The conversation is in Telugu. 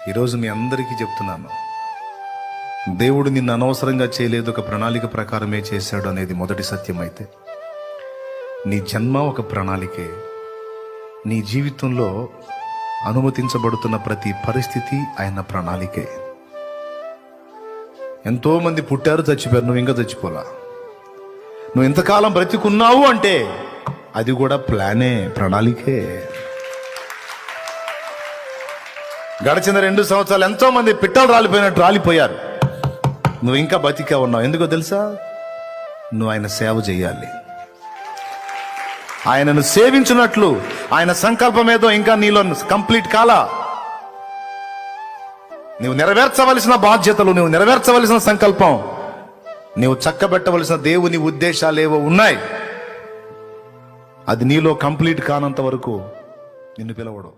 ఈరోజు మీ అందరికీ చెప్తున్నాను, దేవుడు నిన్ను అనవసరంగా చేయలేదు, ఒక ప్రణాళిక ప్రకారమే చేశాడు అనేది మొదటి సత్యం అయితే, నీ జన్మ ఒక ప్రణాళికే. నీ జీవితంలో అనుమతించబడుతున్న ప్రతి పరిస్థితి ఆయన ప్రణాళికే. ఎంతో మంది పుట్టారు, చచ్చిపోయారు, నువ్వు ఇంకా చచ్చిపోలా. నువ్వు ఎంతకాలం బ్రతికున్నావు అంటే అది కూడా ప్లానే, ప్రణాళికే. గడిచిన 2 సంవత్సరాలు ఎంతో మంది పిట్టలు రాలిపోయినట్టు రాలిపోయారు, నువ్వు ఇంకా బతికే ఉన్నావు. ఎందుకో తెలుసా? నువ్వు ఆయన సేవ చేయాలి. ఆయనను సేవించినట్లు ఆయన సంకల్పం ఏదో ఇంకా నీలో కంప్లీట్ కాలా. నువ్వు నెరవేర్చవలసిన బాధ్యతలు, నువ్వు నెరవేర్చవలసిన సంకల్పం, నువ్వు చక్కబెట్టవలసిన దేవుని ఉద్దేశాలు ఏవో ఉన్నాయి. అది నీలో కంప్లీట్ కానంత వరకు నిన్ను పిలవడు.